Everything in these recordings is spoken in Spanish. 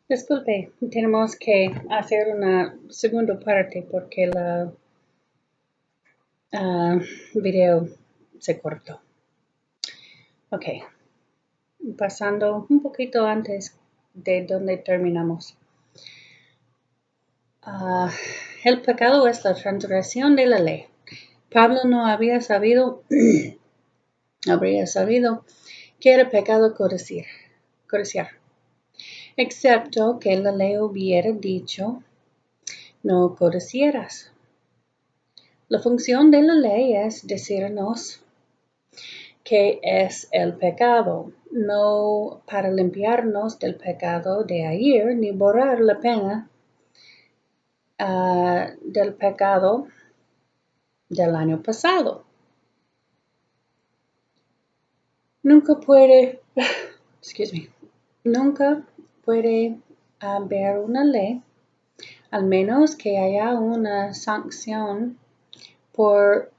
Disculpe, tenemos que hacer una segunda parte porque la video se cortó. Ok, pasando un poquito antes de donde terminamos. El pecado es la transgresión de la ley. Pablo no habría sabido que era pecado codiciar, excepto que la ley hubiera dicho, no codiciarás. La función de la ley es decirnos qué es el pecado, no para limpiarnos del pecado de ayer ni borrar la pena del pecado del año pasado. Nunca puede haber una ley, al menos que haya una sanción por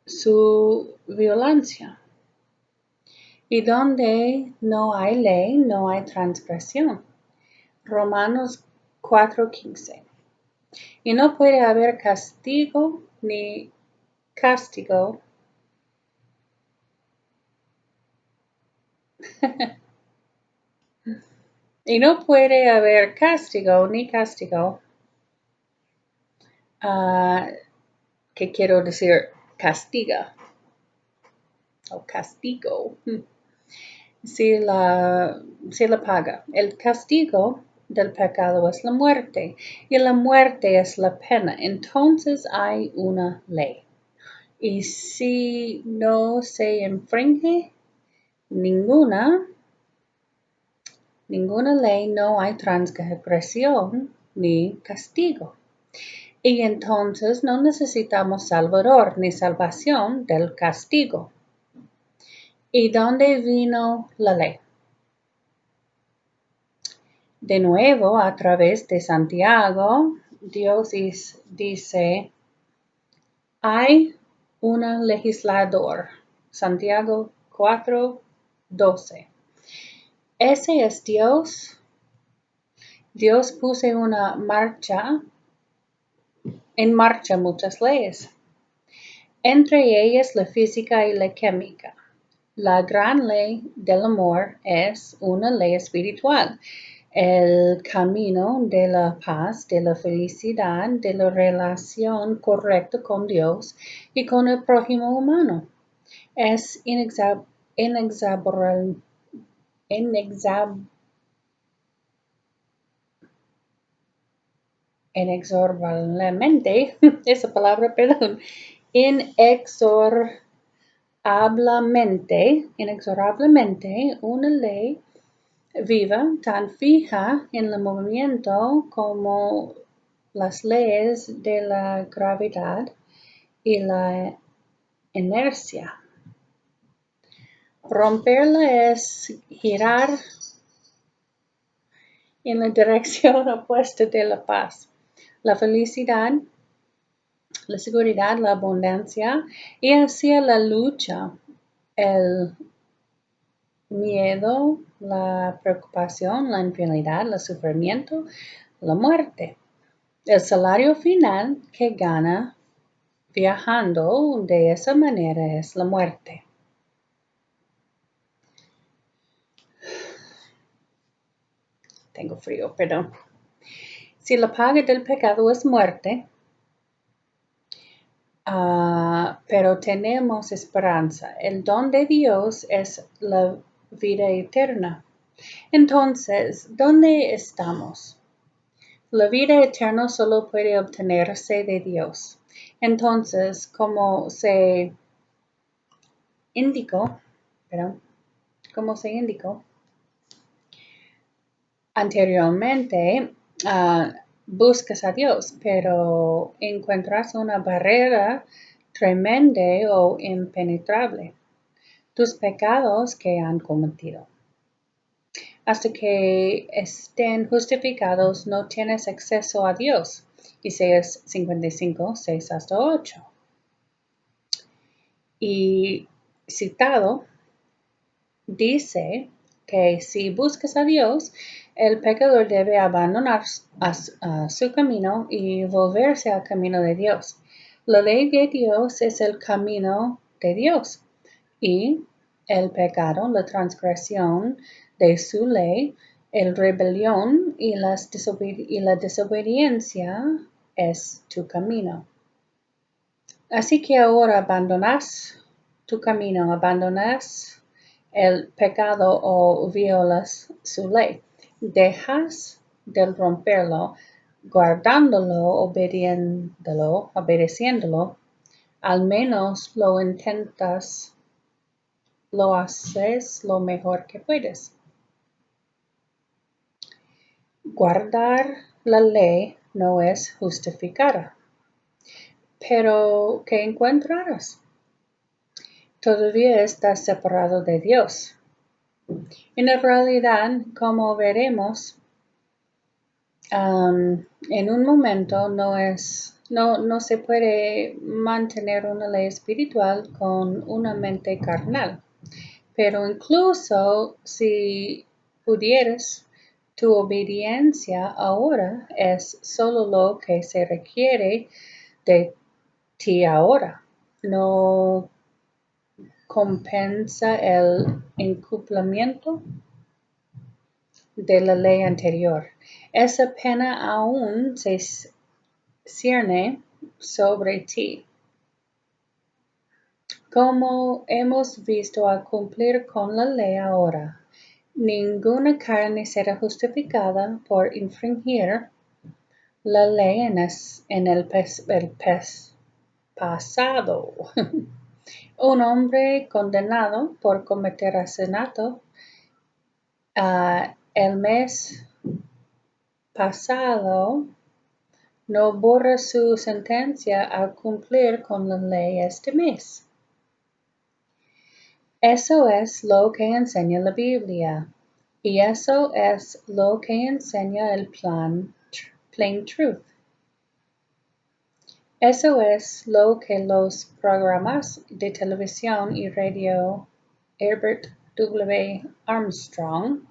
su violación. Y donde no hay ley, no hay transgresión. Romanos 4:15. Y no puede haber castigo ni castigo. Y no puede haber castigo ni castigo. ¿Qué quiero decir? Castiga. O castigo. Si la paga. El castigo del pecado es la muerte. Y la muerte es la pena. Entonces hay una ley. Y si no se infringe ninguna ley, no hay transgresión ni castigo. Y entonces no necesitamos salvador ni salvación del castigo. ¿Y dónde vino la ley? De nuevo, a través de Santiago, Dios dice, hay un legislador. Santiago 4:12. Ese es Dios. Dios puso en marcha muchas leyes, entre ellas la física y la química. La gran ley del amor es una ley espiritual, el camino de la paz, de la felicidad, de la relación correcta con Dios y con el prójimo humano. Es inexorablemente inexorablemente una ley viva, tan fija en el movimiento como las leyes de la gravedad y la inercia. Romperla es girar en la dirección opuesta de la paz, la felicidad, la seguridad, la abundancia y hacia la lucha, el miedo, la preocupación, la infidelidad, el sufrimiento, la muerte. El salario final que gana viajando de esa manera es la muerte. Tengo frío, perdón. Si la paga del pecado es muerte, pero tenemos esperanza. El don de Dios es la vida eterna. Entonces, ¿dónde estamos? La vida eterna solo puede obtenerse de Dios. Entonces, como se indicó anteriormente, buscas a Dios, pero encuentras una barrera tremenda o impenetrable. Tus pecados que han cometido. Hasta que estén justificados, no tienes acceso a Dios. Isaías 55, 6-8. Y citado, dice que si buscas a Dios, el pecador debe abandonar su camino y volverse al camino de Dios. La ley de Dios es el camino de Dios y el pecado, la transgresión de su ley, el rebelión y la desobediencia es tu camino. Así que ahora abandonas tu camino, abandonas el pecado o violas su ley. Dejas de romperlo, guardándolo, obedeciéndolo, al menos lo intentas, lo haces lo mejor que puedes. Guardar la ley no es justificada. Pero, ¿qué encontrarás? Todavía estás separado de Dios. En realidad, como veremos, en un momento no se puede mantener una ley espiritual con una mente carnal. Pero incluso si pudieras, tu obediencia ahora es solo lo que se requiere de ti ahora. No compensa el incumplimiento de la ley anterior. Esa pena aún se cierne sobre ti. Como hemos visto al cumplir con la ley ahora, ninguna carne será justificada por infringir la ley en el pasado. Un hombre condenado por cometer asesinato el mes pasado no borra su sentencia al cumplir con la ley este mes. Eso es lo que enseña la Biblia y eso es lo que enseña el Plain Truth. Eso es lo que los programas de televisión y radio Herbert W. Armstrong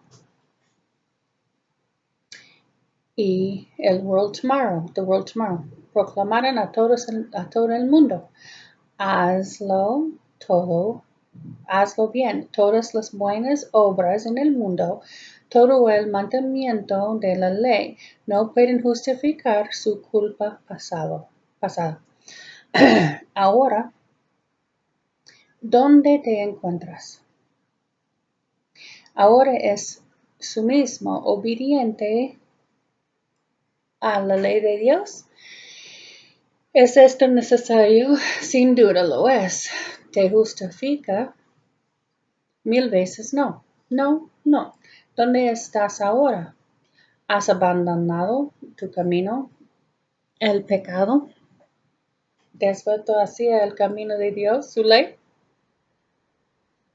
y The World Tomorrow, proclamaron a todo el mundo. Hazlo bien, todas las buenas obras en el mundo, todo el mandamiento de la ley, no pueden justificar su culpa pasada. Ahora, ¿dónde te encuentras? Ahora es su mismo obediente a la ley de Dios. ¿Es esto necesario? Sin duda lo es. ¿Te justifica? 1000 veces no. No. ¿Dónde estás ahora? ¿Has abandonado tu camino, el pecado? ¿Desvuelto hacia el camino de Dios, su ley?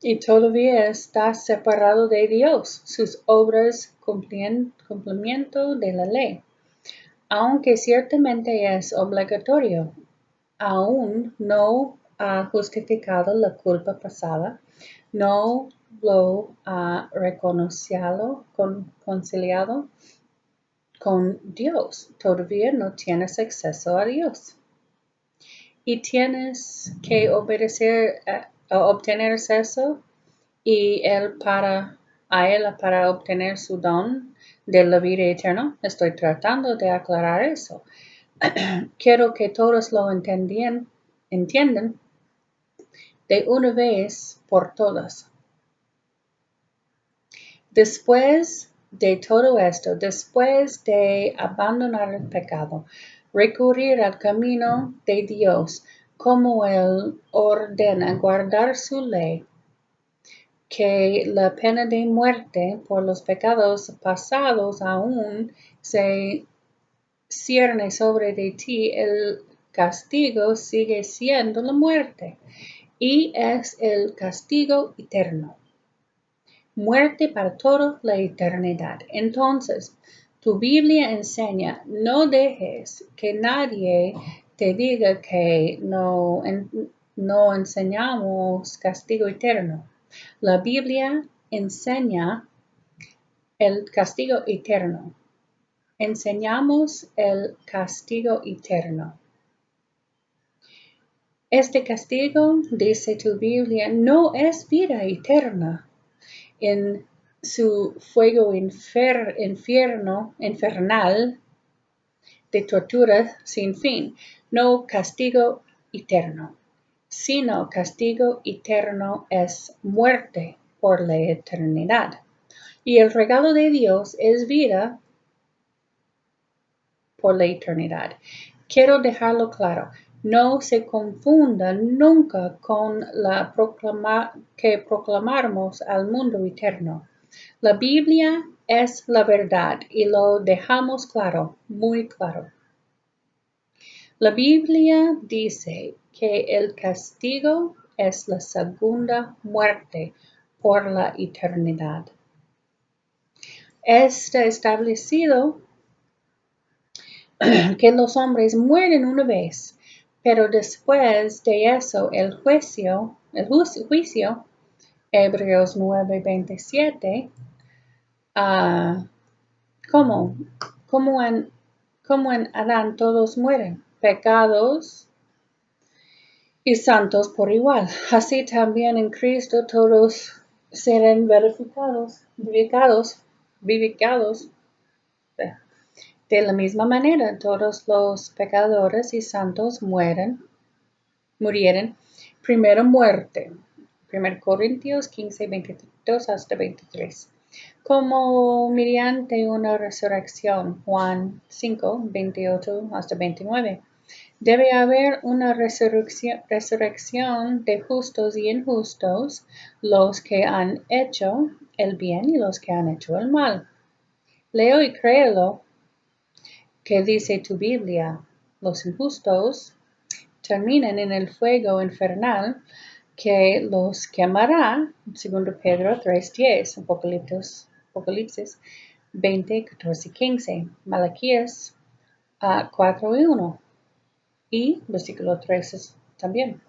Y todavía estás separado de Dios, sus obras, cumplimiento de la ley. Aunque ciertamente es obligatorio, aún no ha justificado la culpa pasada, no lo ha reconocido, conciliado con Dios. Todavía no tienes acceso a Dios. Y tienes que obedecer a obtener acceso y a Él para obtener su don de la vida eterna. Estoy tratando de aclarar eso. Quiero que todos lo entiendan de una vez por todas. Después de todo esto, después de abandonar el pecado, recurrir al camino de Dios, como Él ordena guardar su ley, que la pena de muerte por los pecados pasados aún se cierne sobre de ti, el castigo sigue siendo la muerte y es el castigo eterno. Muerte para toda la eternidad. Entonces, tu Biblia enseña, no dejes que nadie te diga que no enseñamos castigo eterno. La Biblia enseña el castigo eterno. Enseñamos el castigo eterno. Este castigo, dice tu Biblia, no es vida eterna en su fuego infernal de tortura sin fin, no castigo eterno, sino castigo eterno es muerte por la eternidad. Y el regalo de Dios es vida por la eternidad. Quiero dejarlo claro. No se confunda nunca con la que proclamamos al mundo eterno. La Biblia es la verdad y lo dejamos claro, muy claro. La Biblia dice que el castigo es la segunda muerte por la eternidad. Está establecido que los hombres mueren una vez, pero después de eso el juicio, Hebreos 9:27, ¿cómo? Como en Adán todos mueren, pecados y santos por igual. Así también en Cristo todos serán vivificados. De la misma manera, todos los pecadores y santos murieron. Primera muerte. 1 Corintios 15:22 hasta 23. Como mediante una resurrección. Juan 5:28 hasta 29. Debe haber una resurrección de justos y injustos, los que han hecho el bien y los que han hecho el mal. Leo y créelo que dice tu Biblia. Los injustos terminan en el fuego infernal que los quemará, 2 Pedro 3:10, Apocalipsis 20:14-15, Malaquías 4:1 y versículo 13 también,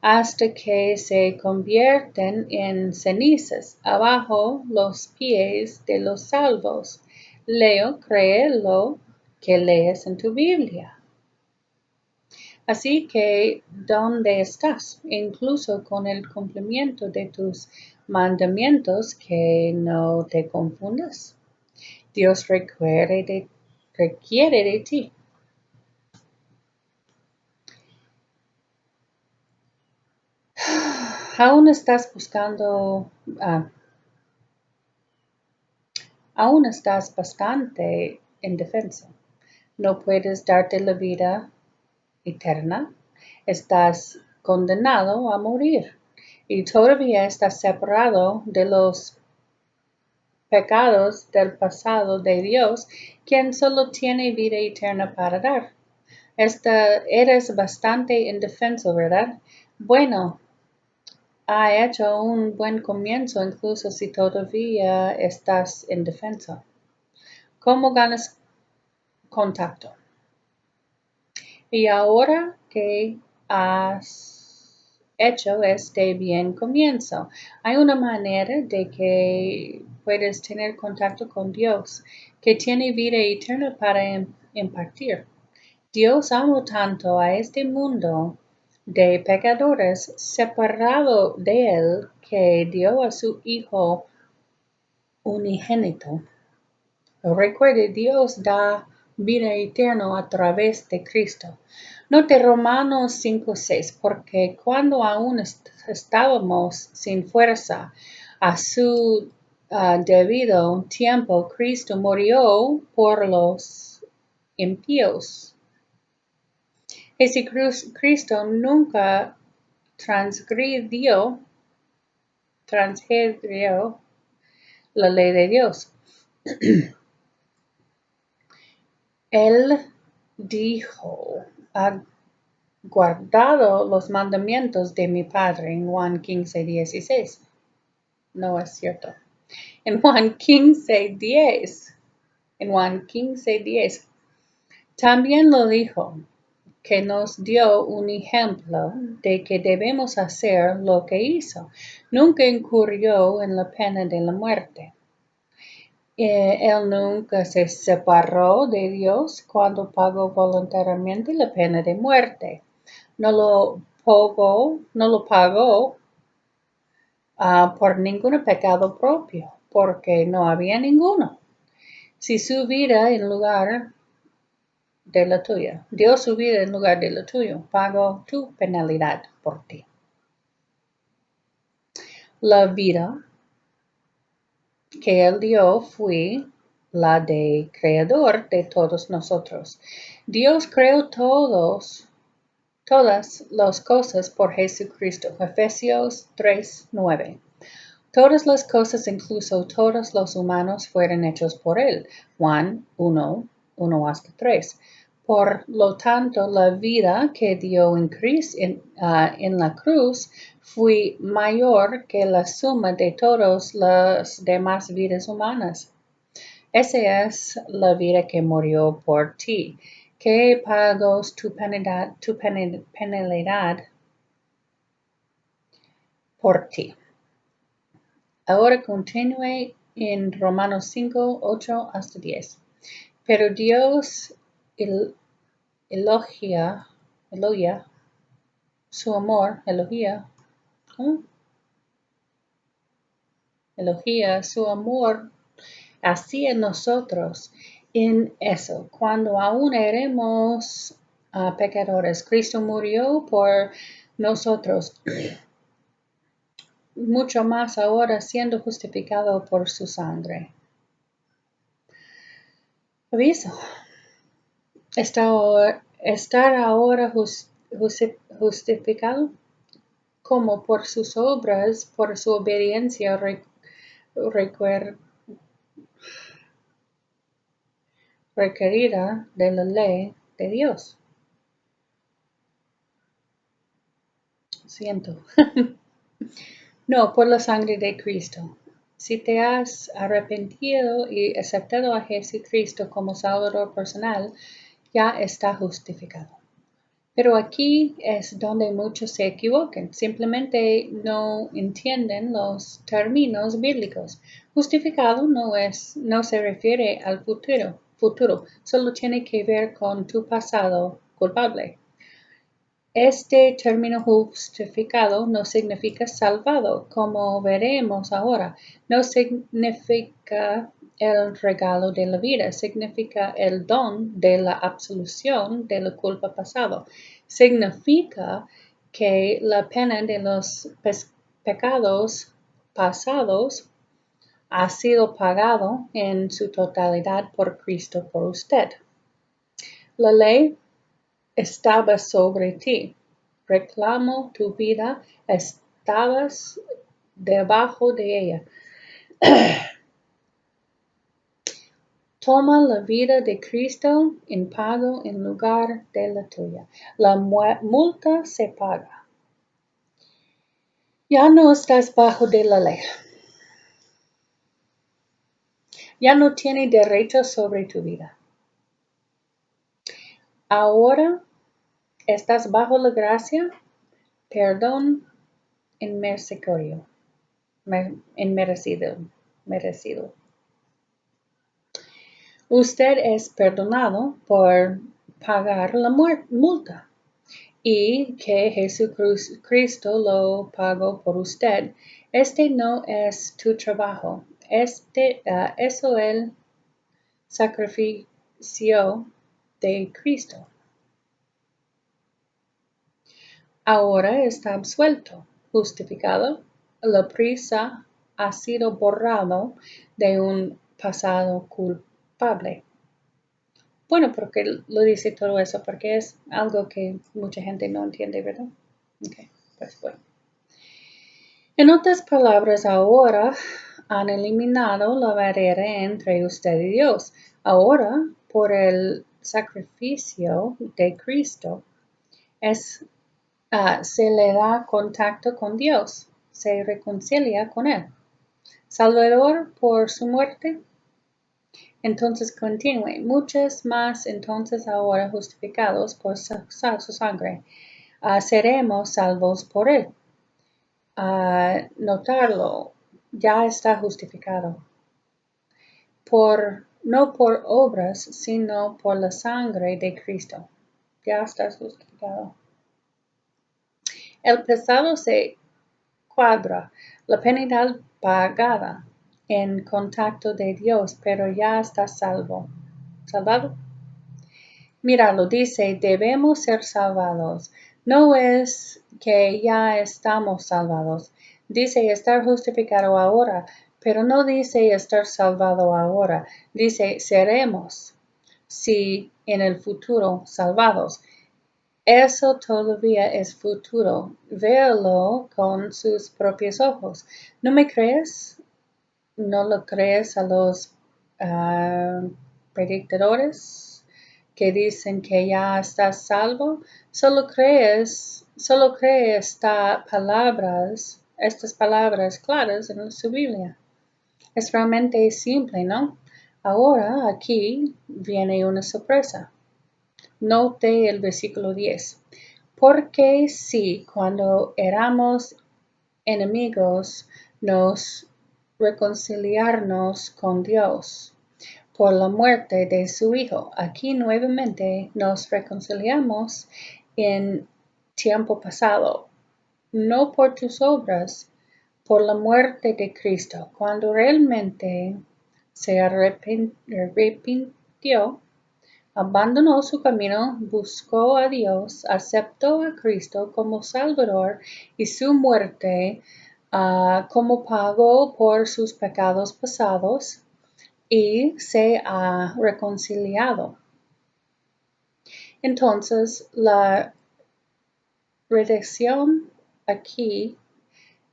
hasta que se convierten en cenizas abajo los pies de los salvos. Leo, créelo que lees en tu Biblia. Así que, ¿dónde estás? Incluso con el cumplimiento de tus mandamientos, que no te confundas. Dios requiere de ti. Aún estás bastante indefenso. No puedes darte la vida eterna. Estás condenado a morir y todavía estás separado de los pecados del pasado de Dios, quien solo tiene vida eterna para dar. Eres bastante indefenso, ¿verdad? Bueno, ha hecho un buen comienzo, incluso si todavía estás indefenso. ¿Cómo ganas contacto? Y ahora que has hecho este bien comienzo, hay una manera de que puedes tener contacto con Dios, que tiene vida eterna para impartir. Dios amó tanto a este mundo de pecadores separado de Él, que dio a su Hijo unigénito. Recuerde, Dios da vida eterna a través de Cristo. Note Romanos 5:6, porque cuando aún estábamos sin fuerza, a su debido tiempo, Cristo murió por los impíos. Jesucristo nunca transgredió la ley de Dios. Él dijo, ha guardado los mandamientos de mi Padre en Juan 15:16. No es cierto. En Juan 15:10. También lo dijo, que nos dio un ejemplo de que debemos hacer lo que hizo. Nunca incurrió en la pena de la muerte. Él nunca se separó de Dios cuando pagó voluntariamente la pena de muerte. No lo pagó por ningún pecado propio, porque no había ninguno. Si su vida en lugar de la tuya, dio su vida en lugar de la tuya, pagó tu penalidad por ti. La vida que Él dio fue la de creador de todos nosotros. Dios creó todas las cosas por Jesucristo. Efesios 3:9. Todas las cosas, incluso todos los humanos, fueron hechos por Él. Juan 1 hasta 3. Por lo tanto, la vida que dio en la cruz fue mayor que la suma de todas las demás vidas humanas. Esa es la vida que murió por ti, que pagó tu penalidad por ti. Ahora continúe en Romanos 5, 8 hasta 10. Pero Dios elogia su amor, elogia su amor hacia nosotros en eso. Cuando aún éramos pecadores, Cristo murió por nosotros. Mucho más ahora siendo justificado por su sangre. Aviso. Estar ahora justificado como por sus obras, por su obediencia requerida de la ley de Dios. Siento. No, por la sangre de Cristo. Si te has arrepentido y aceptado a Jesucristo como Salvador personal, ya está justificado. Pero aquí es donde muchos se equivocan. Simplemente no entienden los términos bíblicos. Justificado no se refiere al futuro. Solo tiene que ver con tu pasado culpable. Este término justificado no significa salvado, como veremos ahora. No significa el regalo de la vida, significa el don de la absolución de la culpa pasada. Significa que la pena de los pecados pasados ha sido pagado en su totalidad por Cristo por usted. La ley estaba sobre ti. Reclamo tu vida, estabas debajo de ella. Toma la vida de Cristo en pago en lugar de la tuya. La multa se paga. Ya no estás bajo de la ley. Ya no tiene derecho sobre tu vida. Ahora estás bajo la gracia, perdón inmerecido. Usted es perdonado por pagar la multa y que Jesucristo lo pagó por usted. Este no es tu trabajo. Eso es el sacrificio de Cristo. Ahora está absuelto, justificado. La prisa ha sido borrado de un pasado culpable. Bueno, porque lo dice todo eso, porque es algo que mucha gente no entiende, ¿verdad? Ok, pues bueno. En otras palabras, ahora han eliminado la barrera entre usted y Dios. Ahora, por el sacrificio de Cristo, se le da contacto con Dios, se reconcilia con Él. Salvador por su muerte. Entonces continúe. Muchos más entonces ahora justificados por su sangre. Seremos salvos por Él. Notarlo, ya está justificado. no por obras, sino por la sangre de Cristo. Ya estás justificado. El pasado se cuadra, la penalidad pagada en contacto de Dios, pero ya estás salvado. Mira, lo dice, debemos ser salvados. No es que ya estamos salvados. Dice estar justificado ahora, pero no dice estar salvado ahora. Dice seremos, si en el futuro, salvados. Eso todavía es futuro. Véalo con sus propios ojos. ¿No me crees? ¿No lo crees a los predicadores que dicen que ya estás salvo? Solo cree estas palabras claras en su Biblia. Es realmente simple, ¿no? Ahora aquí viene una sorpresa. Note el versículo 10. Porque si cuando éramos enemigos nos reconciliarnos con Dios por la muerte de su Hijo. Aquí nuevamente nos reconciliamos en tiempo pasado, no por tus obras, por la muerte de Cristo, cuando realmente se arrepintió, abandonó su camino, buscó a Dios, aceptó a Cristo como Salvador y su muerte como pago por sus pecados pasados y se ha reconciliado. Entonces, la redención aquí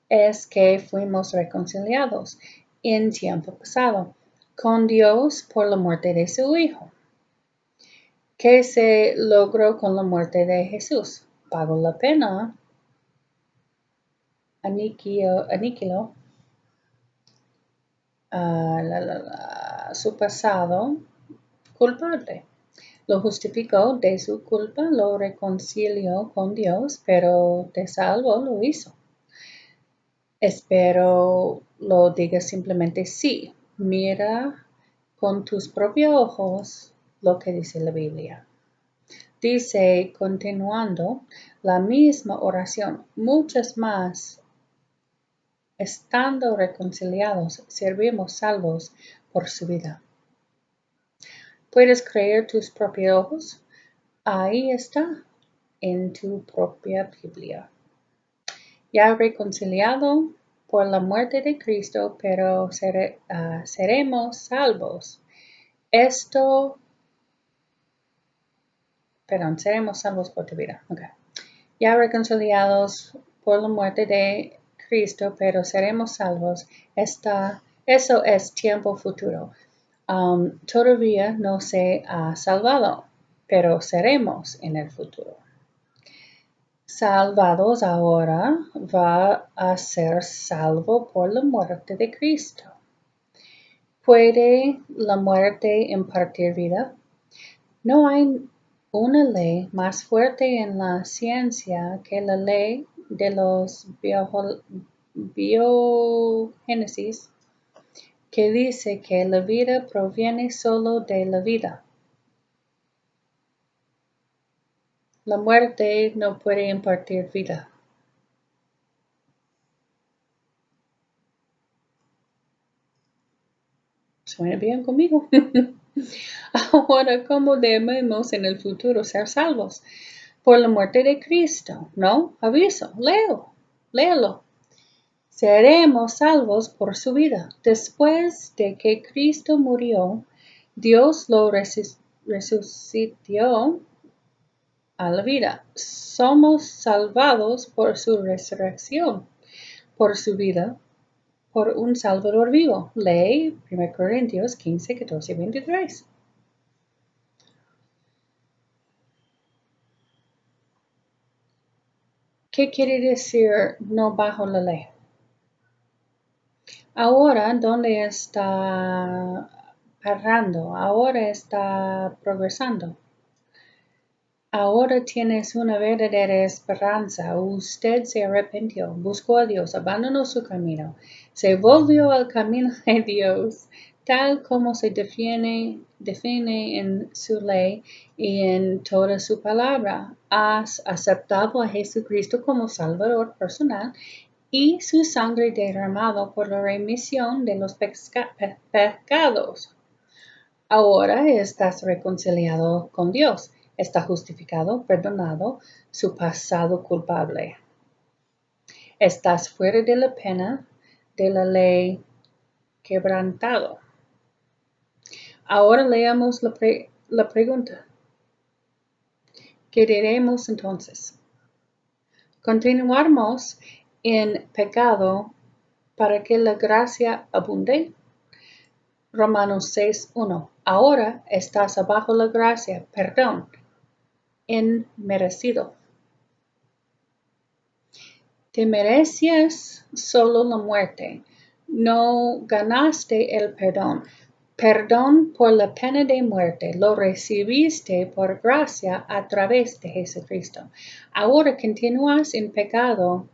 es que fuimos reconciliados en tiempo pasado con Dios por la muerte de su Hijo. ¿Qué se logró con la muerte de Jesús? Pagó la pena, aniquiló su pasado culpable. Lo justificó de su culpa, lo reconcilió con Dios, pero de salvo lo hizo. Espero lo digas simplemente sí. Mira con tus propios ojos lo que dice la Biblia. Dice, continuando, la misma oración, muchas más, estando reconciliados, servimos salvos por su vida. ¿Puedes creer tus propios ojos? Ahí está, en tu propia Biblia. Ya reconciliado por la muerte de Cristo, pero seremos salvos. Seremos salvos por tu vida. Okay. Ya reconciliados por la muerte de Cristo, pero seremos salvos. Eso es tiempo futuro. Todavía no se ha salvado, pero seremos en el futuro. Salvados ahora va a ser salvo por la muerte de Cristo. ¿Puede la muerte impartir vida? No hay una ley más fuerte en la ciencia que la ley de los biogénesis, que dice que la vida proviene solo de la vida. La muerte no puede impartir vida. ¿Suena bien conmigo? Ahora, ¿cómo debemos en el futuro ser salvos? Por la muerte de Cristo, ¿no? Aviso, léelo. Seremos salvos por su vida. Después de que Cristo murió, Dios lo resucitó a la vida. Somos salvados por su resurrección, por su vida, por un Salvador vivo. Lee 1 Corintios 15, 14 y 23. ¿Qué quiere decir no bajo la ley? Ahora, ¿dónde está parando? Ahora está progresando. Ahora tienes una verdadera esperanza. Usted se arrepintió, buscó a Dios, abandonó su camino, se volvió al camino de Dios, tal como se define en su ley y en toda su palabra. Has aceptado a Jesucristo como Salvador personal y su sangre derramado por la remisión de los pecados. Ahora estás reconciliado con Dios, está justificado, perdonado, su pasado culpable. Estás fuera de la pena de la ley quebrantado. Ahora leamos la pregunta. ¿Qué diremos entonces? ¿Continuaremos en pecado para que la gracia abunde? Romanos 6:1. Ahora estás abajo la gracia, perdón, inmerecido. Te merecías solo la muerte. No ganaste el perdón. Perdón por la pena de muerte lo recibiste por gracia a través de Jesucristo. Ahora continúas en pecado,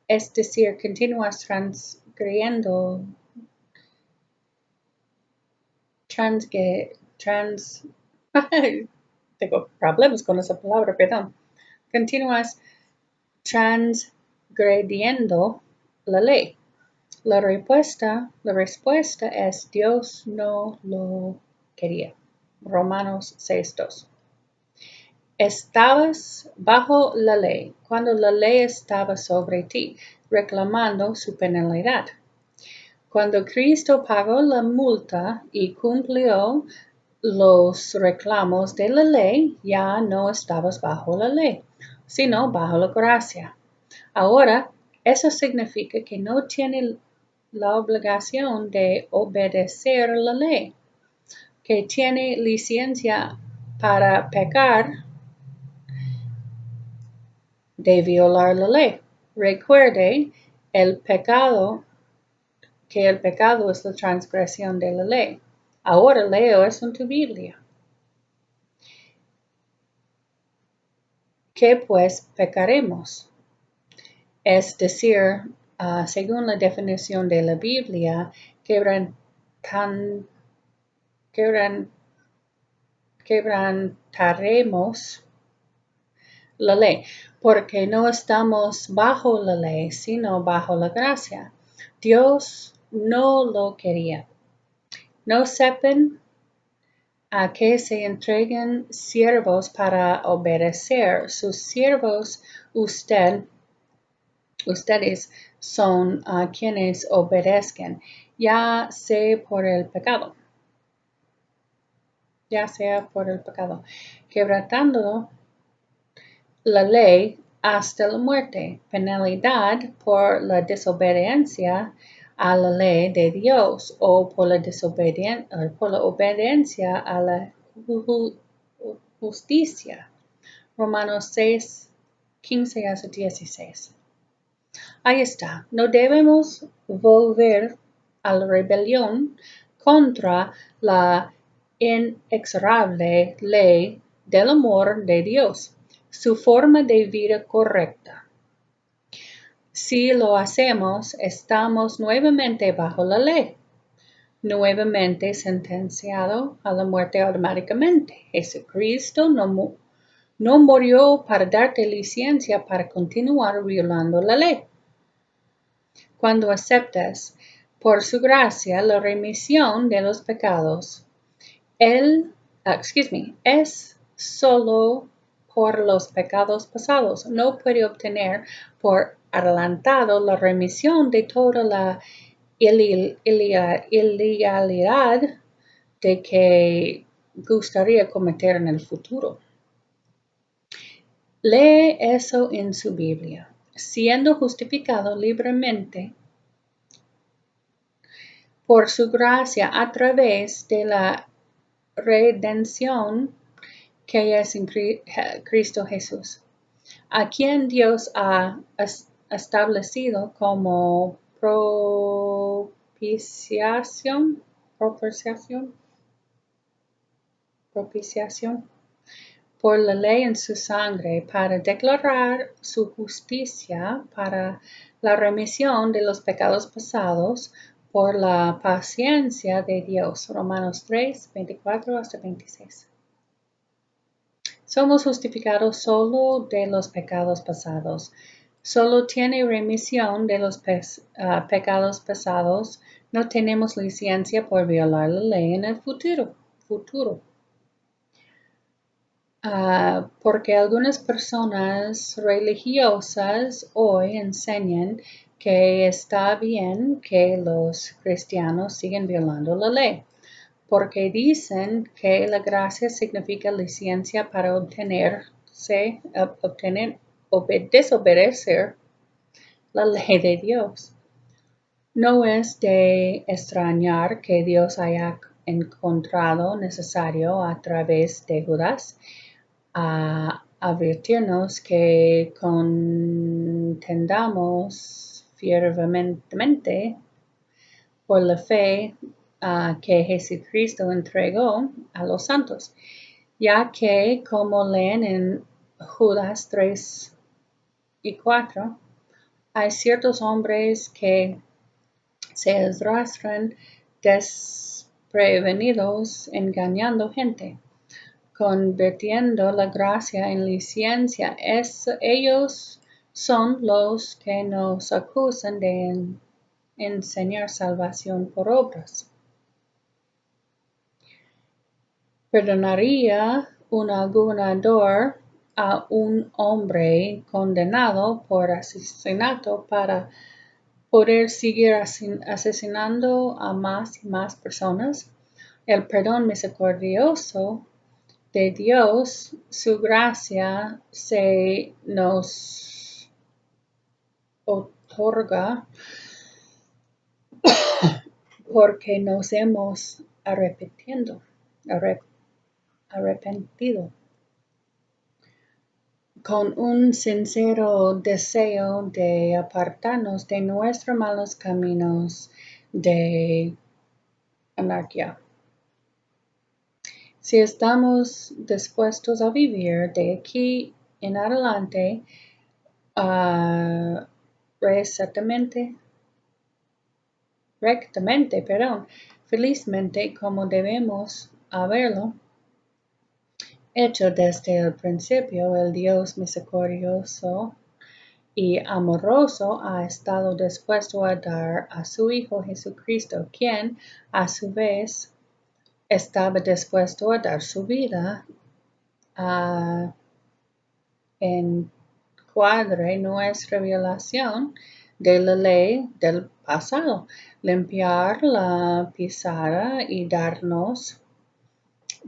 es decir, continúas transgrediendo, tengo problemas con esa palabra, perdón. Continúas transgrediendo la ley. La respuesta es Dios no lo quería. Romanos 6:2. Estabas bajo la ley cuando la ley estaba sobre ti, reclamando su penalidad. Cuando Cristo pagó la multa y cumplió los reclamos de la ley, ya no estabas bajo la ley, sino bajo la gracia. Ahora, eso significa que no tiene la obligación de obedecer la ley, que tiene licencia para pecar, de violar la ley. Recuerde que el pecado es la transgresión de la ley. Ahora leo eso en tu Biblia. ¿Qué pues pecaremos? Es decir, según la definición de la Biblia, quebrantaremos la ley, porque no estamos bajo la ley, sino bajo la gracia. Dios no lo quería. No sepan a que se entreguen siervos para obedecer. Sus siervos, ustedes son quienes obedezcan, ya sea por el pecado, quebrantando la ley hasta la muerte, penalidad por la desobediencia a la ley de Dios o por la obediencia a la justicia. Romanos 6:15-16. Ahí está. No debemos volver a la rebelión contra la inexorable ley del amor de Dios, su forma de vida correcta. Si lo hacemos, estamos nuevamente bajo la ley, nuevamente sentenciado a la muerte automáticamente. Jesucristo no murió para darte licencia para continuar violando la ley. Cuando aceptas por su gracia la remisión de los pecados, es solo por los pecados pasados. No puede obtener por adelantado la remisión de toda la ilegalidad de que gustaría cometer en el futuro. Lee eso en su Biblia. Siendo justificado libremente por su gracia a través de la redención que es en Cristo Jesús, a quien Dios ha establecido como propiciación por la ley en su sangre para declarar su justicia para la remisión de los pecados pasados por la paciencia de Dios. Romanos 3, 24 hasta 26. Somos justificados solo de los pecados pasados. Solo tiene remisión de los pecados pasados. No tenemos licencia por violar la ley en el futuro. Porque algunas personas religiosas hoy enseñan que está bien que los cristianos sigan violando la ley, porque dicen que la gracia significa licencia para desobedecer la ley de Dios. No es de extrañar que Dios haya encontrado necesario a través de Judas advertirnos que contendamos firmemente por la fe que Jesucristo entregó a los santos, ya que, como leen en Judas 3 y 4, hay ciertos hombres que se arrastran desprevenidos engañando gente, convirtiendo la gracia en licencia. Ellos son los que nos acusan de enseñar salvación por obras. ¿Perdonaría un gobernador a un hombre condenado por asesinato para poder seguir asesinando a más y más personas? El perdón misericordioso de Dios, su gracia se nos otorga porque nos hemos arrepentido con un sincero deseo de apartarnos de nuestros malos caminos de anarquía. Si estamos dispuestos a vivir de aquí en adelante rectamente, felizmente como debemos haberlo hecho desde el principio, el Dios misericordioso y amoroso ha estado dispuesto a dar a su Hijo Jesucristo, quien a su vez estaba dispuesto a dar su vida encuadre nuestra violación de la ley del pasado, limpiar la pisada y darnos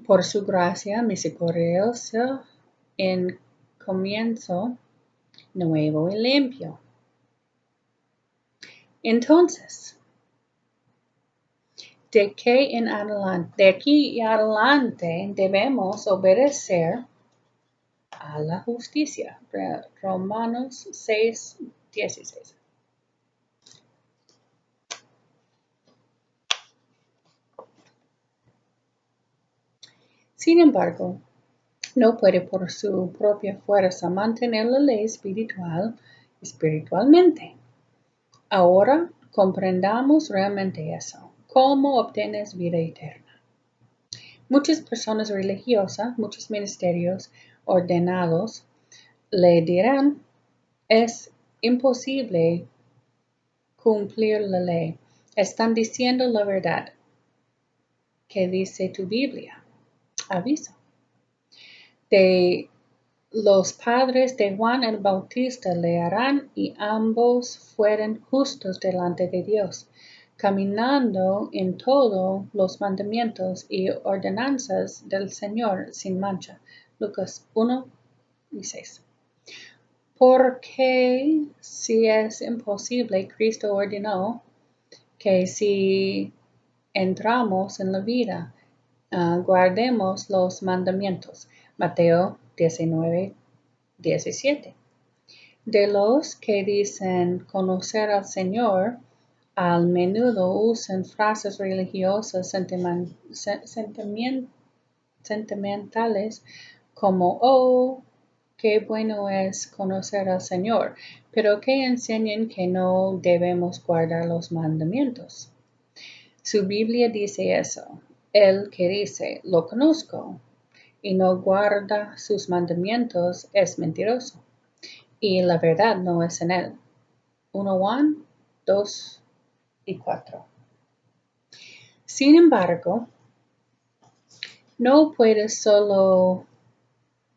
por su gracia misericordiosa en comienzo nuevo y limpio. Entonces, de aquí en adelante debemos obedecer a la justicia. Romanos 6, 16. Sin embargo, no puede por su propia fuerza mantener la ley espiritualmente. Ahora comprendamos realmente eso. ¿Cómo obtienes vida eterna? Muchas personas religiosas, muchos ministerios ordenados le dirán, es imposible cumplir la ley. Están diciendo la verdad. ¿Qué dice tu Biblia? Aviso. De los padres de Juan el Bautista le harán y ambos fueron justos delante de Dios, caminando en todos los mandamientos y ordenanzas del Señor sin mancha. Lucas 1 y 6. Porque si es imposible, Cristo ordenó que si entramos en la vida, guardemos los mandamientos. Mateo 19, 17. De los que dicen conocer al Señor, al menudo usan frases religiosas sentimentales como, oh, qué bueno es conocer al Señor, pero que enseñan que no debemos guardar los mandamientos. Su Biblia dice eso. El que dice, lo conozco, y no guarda sus mandamientos es mentiroso, y la verdad no es en él. 1 Juan 2 y 4. Sin embargo, no puedes solo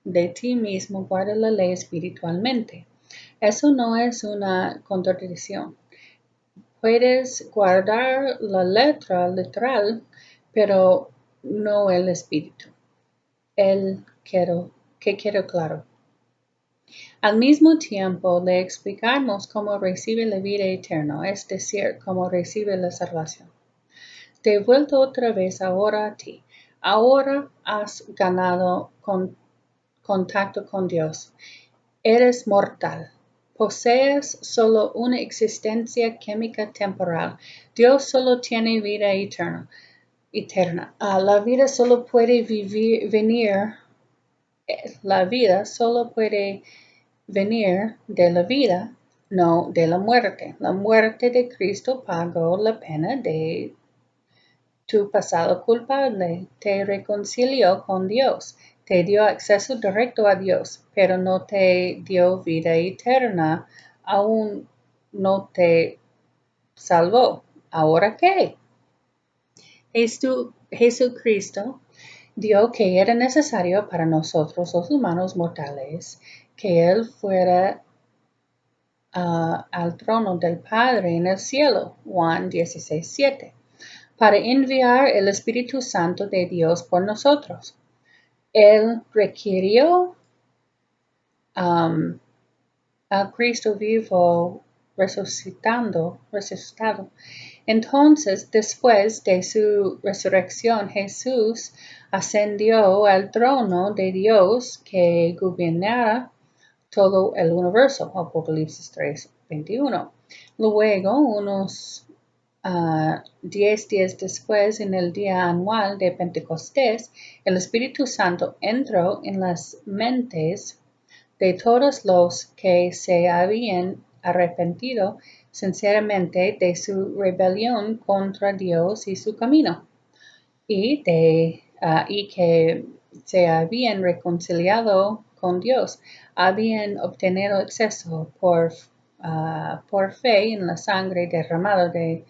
de ti mismo guardar la ley espiritualmente. Eso no es una contradicción. Puedes guardar la letra literal, pero no el espíritu. Que quiero claro. Al mismo tiempo, le explicamos cómo recibe la vida eterna, es decir, cómo recibe la salvación. Te he vuelto otra vez ahora a ti. Ahora has ganado contacto con Dios. Eres mortal. Posees solo una existencia química temporal. Dios solo tiene vida eterna. La vida solo puede venir de la vida, no de la muerte. La muerte de Cristo pagó la pena de tu pasado culpable, te reconcilió con Dios, te dio acceso directo a Dios, pero no te dio vida eterna, aún no te salvó. ¿Ahora qué? Jesucristo dio que era necesario para nosotros los humanos mortales que Él fuera al trono del Padre en el cielo, Juan 16:7, para enviar el Espíritu Santo de Dios por nosotros. Él requirió a Cristo vivo resucitado. Entonces, después de su resurrección, Jesús ascendió al trono de Dios que gobernara todo el universo. Apocalipsis 3:21. Luego, unos 10 días después, en el día anual de Pentecostés, el Espíritu Santo entró en las mentes de todos los que se habían arrepentido sinceramente de su rebelión contra Dios y su camino, y que se habían reconciliado con Dios, habían obtenido acceso por fe en la sangre derramada de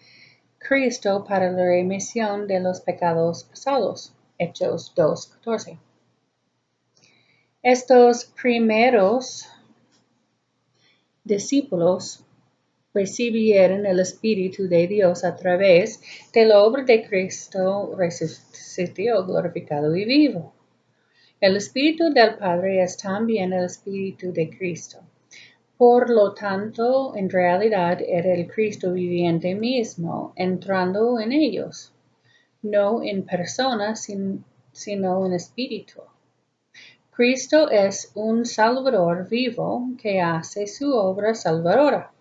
Cristo para la remisión de los pecados pasados. Hechos 2:14. Estos primeros discípulos recibieron el Espíritu de Dios a través de la obra de Cristo resucitado, glorificado y vivo. El Espíritu del Padre es también el Espíritu de Cristo. Por lo tanto, en realidad era el Cristo viviente mismo entrando en ellos, no en persona, sino en espíritu. Cristo es un Salvador vivo que hace su obra salvadora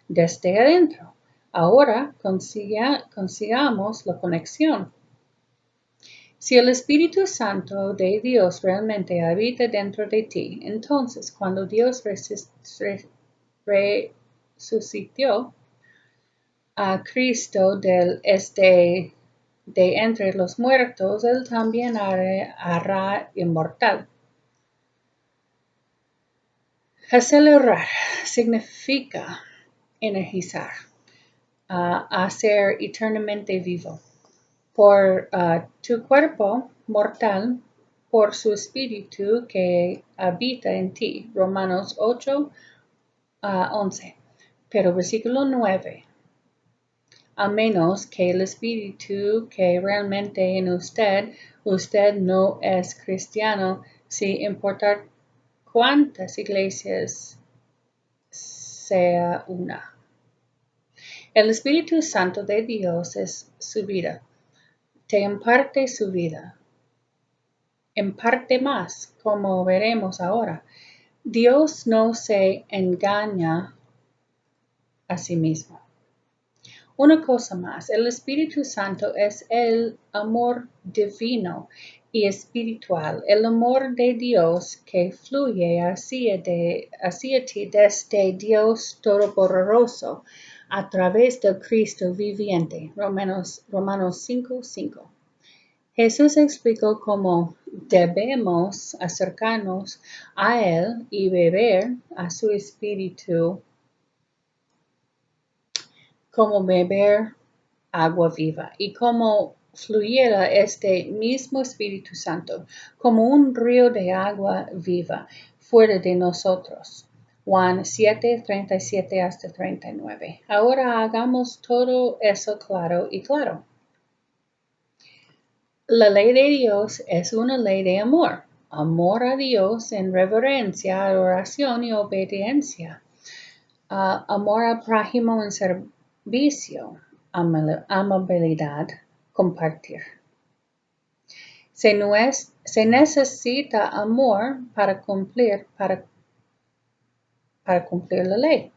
desde adentro. Ahora consigamos la conexión. Si el Espíritu Santo de Dios realmente habita dentro de ti, entonces cuando Dios resucitó a Cristo de entre los muertos, Él también hará inmortal. Acelerar significa energizar, hacer eternamente vivo. Por tu cuerpo mortal, por su espíritu que habita en ti. Romanos 8:11. Pero versículo 9. A menos que el espíritu que realmente en usted no es cristiano, sin importar cuántas iglesias sea una. El Espíritu Santo de Dios es su vida. Te imparte su vida. Imparte más, como veremos ahora. Dios no se engaña a sí mismo. Una cosa más, el Espíritu Santo es el amor divino y espiritual, el amor de Dios que fluye hacia ti desde Dios Todopoderoso a través del Cristo viviente. Romanos 5:5. Jesús explicó cómo debemos acercarnos a Él y beber a su Espíritu como beber agua viva y cómo fluyera este mismo Espíritu Santo como un río de agua viva fuera de nosotros. Juan 7:37 hasta 39. Ahora hagamos todo eso claro y claro. La ley de Dios es una ley de amor. Amor a Dios en reverencia, adoración y obediencia. Amor al prójimo en servicio, amabilidad, compartir. Se necesita amor para cumplir la ley.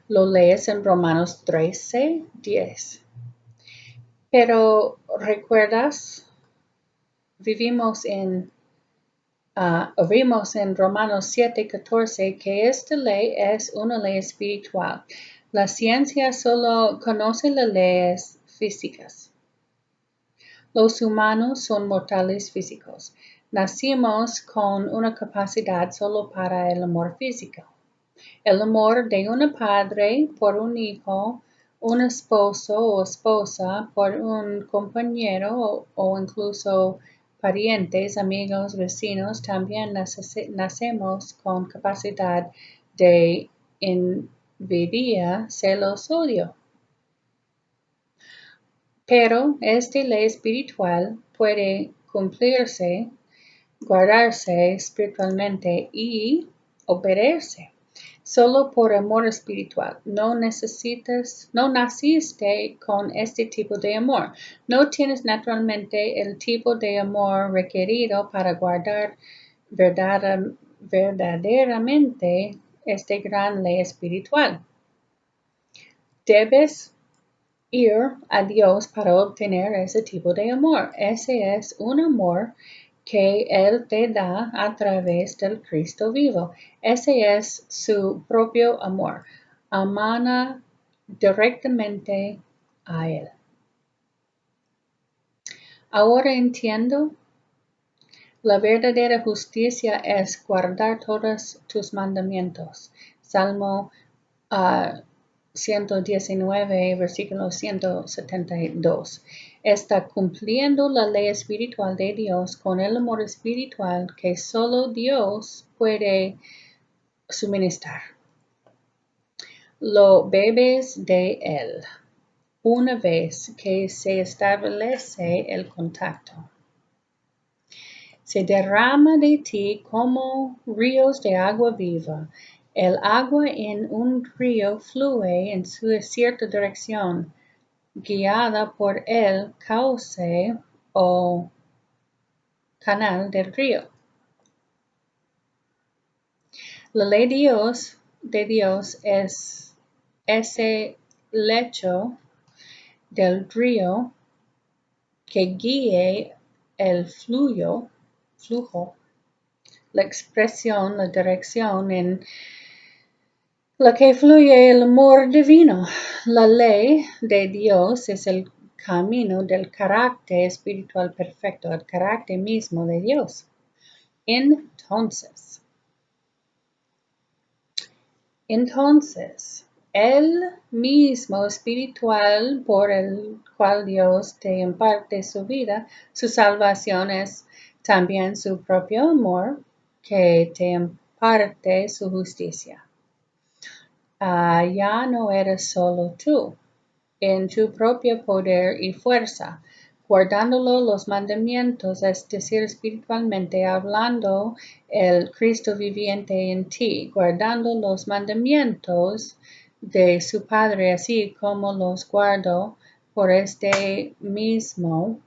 Lo lees en Romanos 13:10. Pero ¿recuerdas? Vimos en Romanos 7:14 que esta ley es una ley espiritual. La ciencia solo conoce las leyes físicas. Los humanos son mortales físicos. Nacimos con una capacidad solo para el amor físico. El amor de un padre por un hijo, un esposo o esposa por un compañero o incluso parientes, amigos, vecinos, también nacemos con capacidad de envidia, celos, odio. Pero esta ley espiritual puede cumplirse, guardarse espiritualmente y obedecerse solo por amor espiritual. No naciste con este tipo de amor. No tienes naturalmente el tipo de amor requerido para guardar verdaderamente esta gran ley espiritual. Debes ir a Dios para obtener ese tipo de amor. Ese es un amor que Él te da a través del Cristo vivo. Ese es su propio amor. Amana directamente a Él. Ahora entiendo. La verdadera justicia es guardar todos tus mandamientos. Salmo 119, versículo 172. Está cumpliendo la ley espiritual de Dios con el amor espiritual que solo Dios puede suministrar. Lo bebes de Él una vez que se establece el contacto. Se derrama de ti como ríos de agua viva. El agua en un río fluye en su cierta dirección, guiada por el cauce o canal del río. La ley de Dios es ese lecho del río que guíe el flujo, la expresión, la dirección en la que fluye el amor divino. La ley de Dios es el camino del carácter espiritual perfecto, el carácter mismo de Dios. Entonces, el mismo espiritual por el cual Dios te imparte su vida, su salvación es también su propio amor que te imparte su justicia. Ya no eres solo tú, en tu propio poder y fuerza, guardándolo los mandamientos, es decir, espiritualmente hablando, el Cristo viviente en ti, guardando los mandamientos de su Padre, así como los guardó por este mismo,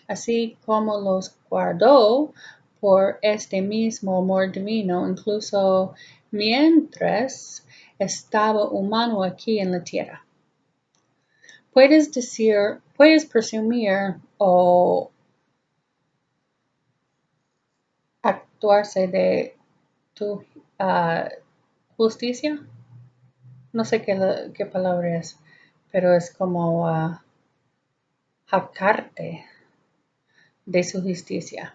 así como los guardó por este mismo amor divino, incluso mientras estaba humano aquí en la tierra. Puedes presumir o actuarse de tu justicia. no sé qué palabra es, pero es como jactarte de su justicia.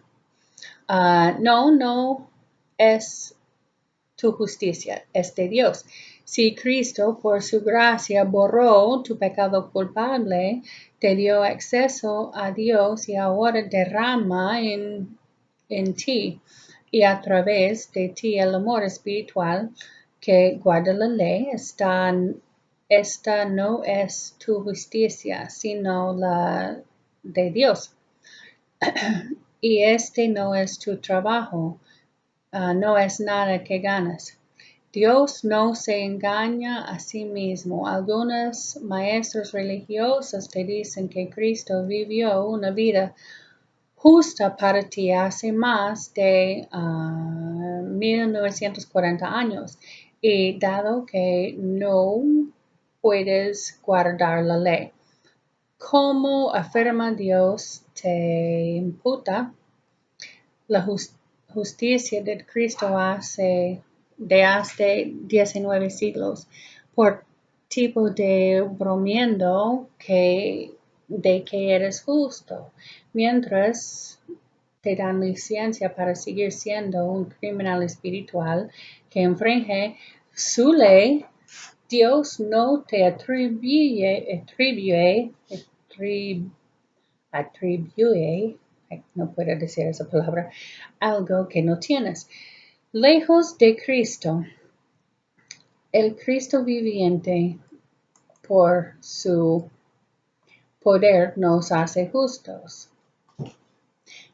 No es tu justicia, es de Dios. Si Cristo, por su gracia, borró tu pecado culpable, te dio acceso a Dios y ahora derrama en ti y a través de ti el amor espiritual que guarda la ley. Esta no es tu justicia, sino la de Dios. Y este no es tu trabajo, no es nada que ganas. Dios no se engaña a sí mismo. Algunos maestros religiosos te dicen que Cristo vivió una vida justa para ti hace más de 1940 años y dado que no puedes guardar la ley, ¿cómo afirma Dios te imputa la justicia de Cristo de hace 19 siglos por tipo de bromeando de que eres justo, mientras te dan licencia para seguir siendo un criminal espiritual que infringe su ley? Dios no te atribuye, no puedo decir esa palabra, algo que no tienes. Lejos de Cristo, el Cristo viviente, por su poder nos hace justos.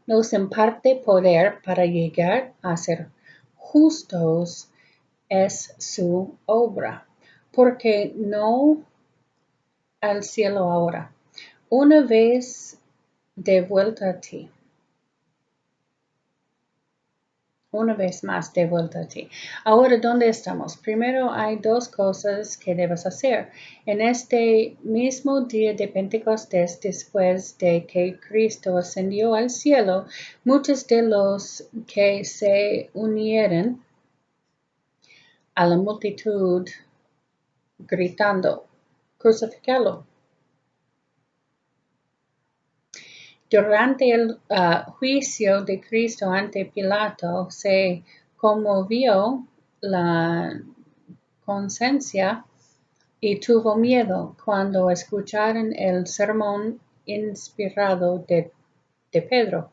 Nos imparte poder para llegar a ser justos, es su obra, porque no al cielo ahora, una vez de vuelta a ti. Una vez más de vuelta a ti. Ahora, ¿dónde estamos? Primero hay dos cosas que debes hacer. En este mismo día de Pentecostés, después de que Cristo ascendió al cielo, muchos de los que se unieron a la multitud gritando, crucificalo. Durante el juicio de Cristo ante Pilato, se conmovió la conciencia y tuvo miedo cuando escucharon el sermón inspirado de Pedro.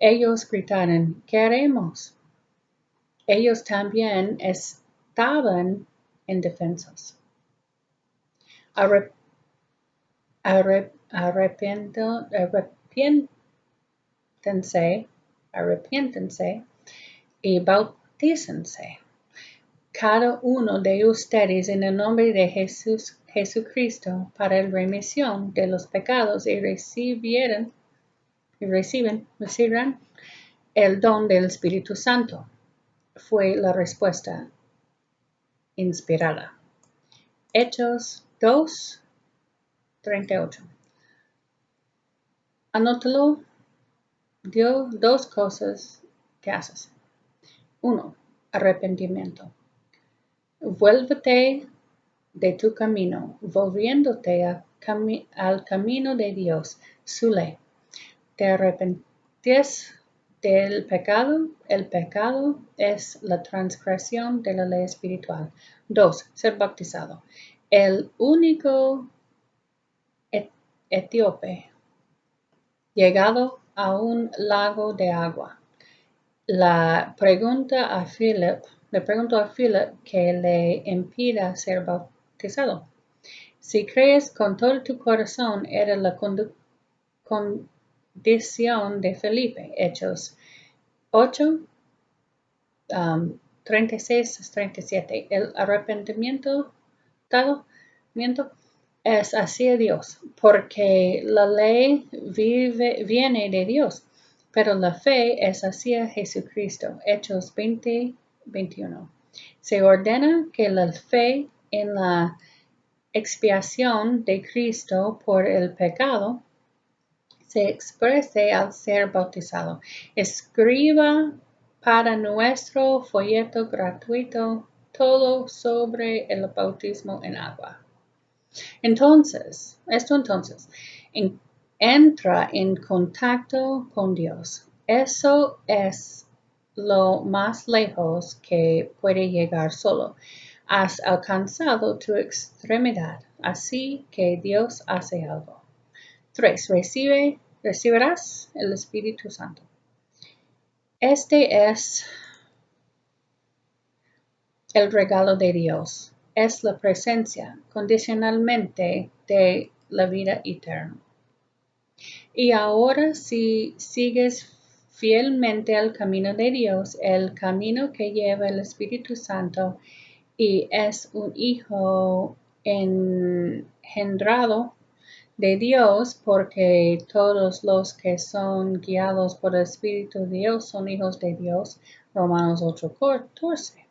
Ellos gritaron, ¿qué haremos? Ellos también estaban indefensos. Arrepiéntense y bautícense cada uno de ustedes en el nombre de Jesucristo para la remisión de los pecados y recibirán el don del Espíritu Santo. Fue la respuesta inspirada. Hechos 2:38. Anótalo. Dio dos cosas que haces. 1. Arrepentimiento. Vuélvete de tu camino, volviéndote al camino de Dios, su ley. Te arrepientes del pecado. El pecado es la transgresión de la ley espiritual. 2. Ser bautizado. El único etíope llegado a un lago de agua. Le preguntó a Philip que le impida ser bautizado. Si crees con todo tu corazón, era la condición de Felipe. Hechos 8, 36-37. El arrepentimiento es hacia Dios, porque la ley viene de Dios, pero la fe es hacia Jesucristo. Hechos 20:21. Se ordena que la fe en la expiación de Cristo por el pecado se exprese al ser bautizado. Escriba para nuestro folleto gratuito todo sobre el bautismo en agua. Entonces, entra en contacto con Dios. Eso es lo más lejos que puede llegar solo. Has alcanzado tu extremidad, así que Dios hace algo. 3. Recibirás el Espíritu Santo. Este es el regalo de Dios. Es la presencia condicionalmente de la vida eterna. Y ahora si sigues fielmente el camino de Dios, el camino que lleva el Espíritu Santo, y es un hijo engendrado de Dios, porque todos los que son guiados por el Espíritu de Dios son hijos de Dios. Romanos 8:14.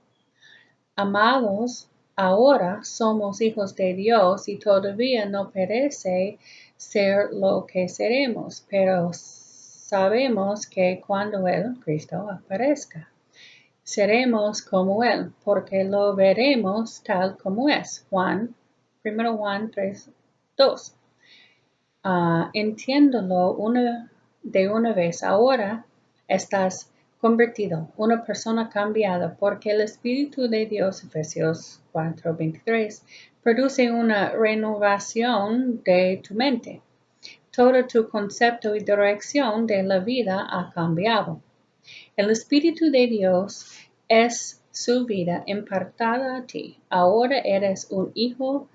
Amados, ahora somos hijos de Dios y todavía no parece ser lo que seremos, pero sabemos que cuando Él, Cristo, aparezca, seremos como Él, porque lo veremos tal como es. 1 Juan 3:2. Entiéndolo de una vez. Ahora estás convertido, una persona cambiada, porque el Espíritu de Dios, Efesios 4:23, produce una renovación de tu mente. Todo tu concepto y dirección de la vida ha cambiado. El Espíritu de Dios es su vida impartada a ti. Ahora eres un hijo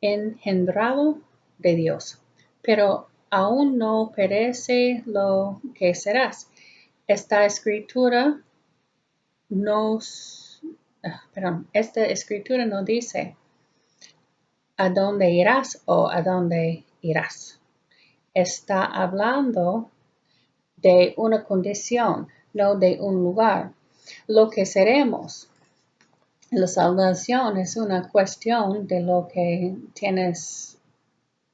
engendrado de Dios, pero aún no parece lo que serás. Esta escritura no dice a dónde irás o a dónde irás. Está hablando de una condición, no de un lugar. Lo que seremos. La salvación es una cuestión de lo que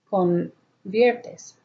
conviertes.